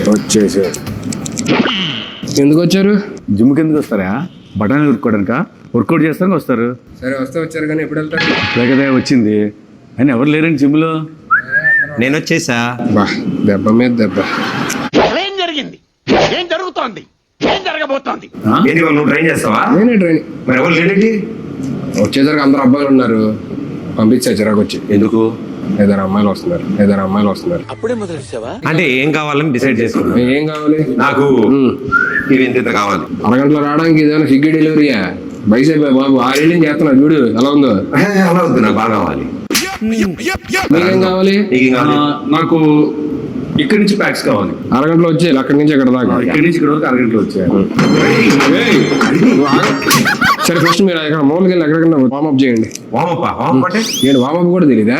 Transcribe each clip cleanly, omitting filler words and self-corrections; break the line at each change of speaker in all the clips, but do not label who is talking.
వచ్చేసారు.
ఎందుకు వచ్చారు?
జిమ్కి ఎందుకు వస్తారా? బఠానీ ఉరుక్కోవడానిక? వర్కౌట్ చేస్తానికి వస్తారు.
సరే వస్తే వచ్చారు కానీ ఎప్పుడు వెళ్తారు?
లేకదే వచ్చింది అని ఎవరు లేరండి జిమ్లో.
నేను వచ్చేసా.
బా దెబ్బ మీద దెబ్బ.
ఏం జరిగింది? ఏం జరుగుతోంది? ఏం జరగబోతోంది?
ఏంటి నువ్వు ట్రైన్ చేస్తావా?
నేనే ట్రైనింగ్.
మరి ఎవరు లేడేంటి?
వచ్చేసరికి అందరు అబ్బాయిలు ఉన్నారు, పంపించా చిరాకు వచ్చి.
ఎందుకు?
ఏదైనా అమ్మాయిలు వస్తున్నారు.
అంటే ఏం కావాలని డిసైడ్ చేసుకున్నా.
ఏం కావాలి?
నాకు ఇది ఇంత కావాలి.
అరగంటలో రావడానికి ఏదైనా స్విగ్గీ డెలివరీయా? బైసైపోయా బాబు, 6 ఏళ్ళు చేస్తున్నా చూడు ఎలా ఉందో.
అలా వద్దు, నాకు బాగా కావాలి.
మీకేం కావాలి?
నీకేం కావాలి?
నాకు ఇక్కడి నుంచి ప్యాక్స్ కావాలి.
అరగంటలో వచ్చేయాలి, అక్కడి నుంచి ఎక్కడ దాకా.
ఇక్కడి నుంచి ఇక్కడ వరకు అరగంటలో వచ్చేయాలి.
ఏయ్, నువ్వు ఆగు. సరే ఫస్ట్ మీరు ఇక్కడ మూలకి వెళ్ళి ఎక్కడికన్నా వార్మప్ చేయండి.
వామప్ప అంటే
నేను వార్మప్ కూడా తెలీదా?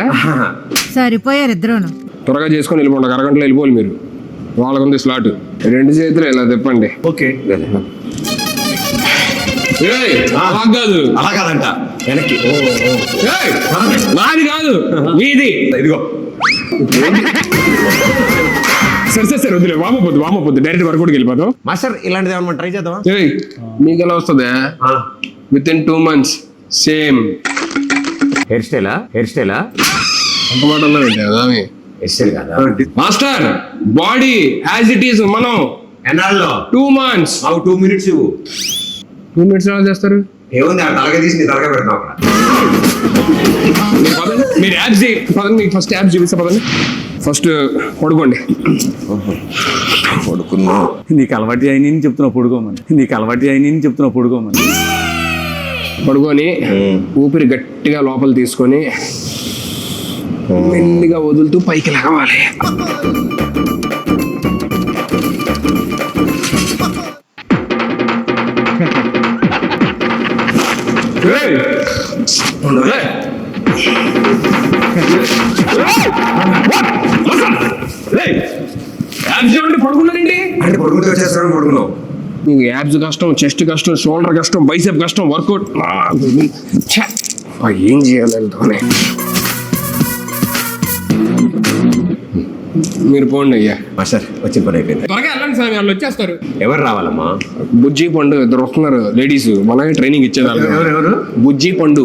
సరిపోయారు ఇద్దరును.
త్వరగా చేసుకొని వెళ్ళిపోండి, అరగంటలో వెళ్ళిపోవాలి మీరు. వాళ్ళకుంది స్లాట్. 2 చేతులు ఇలా తిప్పండి.
ఓకే.
ఏయ్, అలా కాదు.
అలా కాదంట, వెనక్కి.
ఏయ్, నాది కాదు మీది.
ఇదిగో.
సరే వద్దులే, వామపోద్దు డైరెక్ట్ వర్కౌట్కి వెళ్ళిపోతాం.
మాస్టర్ ఇలాంటిది ఏమన్నా ట్రై చేద్దామా?
ఏయ్, మీకు ఎలా వస్తుంది? Within 2 months same.
Hair స్టైలా?
అంత మాట ఉన్నారండి అదామి.
హెయిర్ స్టైల్ కాదా?
Master body as it is మనం
ఎన్నాళ్ళలో?
2 months.
మాకు 2 minutes ఇవ్వు.
2 minutes ఎలా చేస్తారు?
ఏముంది, ఆ తలగా తీసి నీ తలగా పెడతాం అక్కడ.
మీరు యాప్స్ పదండి, మీకు ఫస్ట్ యాప్స్ చూపిస్తా పదండి. ఫస్ట్ పడుకోండి.
పడుకున్నా.
నీకు అలవాటు అయిన చెప్తున్నా పడుకోమని.
పడుకొని ఊపిరి గట్టిగా లోపల తీసుకొని మెల్లిగా వదులుతూ పైకి లగవాలి. పడుకున్నారండి
అంటే పడుకుంటే వచ్చేస్తాను. పడుకున్నావు.
మీకు యాబ్స్ కష్టం, చెస్ట్ కష్టం, షోల్డర్ కష్టం, బైసెప్ కష్టం, వర్కౌట్ ఏం చేయాలి వెళ్తానే. మీరు పోండి అయ్యా.
మాస్టర్ వచ్చిన పని అయిపోయింది.
త్వరగా వెళ్ళండి సార్, వాళ్ళు వచ్చేస్తారు.
ఎవరు రావాలమ్మా?
బుజ్జి పండు 2 వస్తున్నారు లేడీస్, మనమే ట్రైనింగ్ ఇచ్చేదాన్ని.
ఎవరు?
బుజ్జి పండు.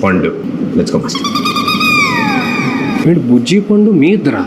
పండు. Let's go master.
బుజ్జి పండు మీ ఇద్దరా?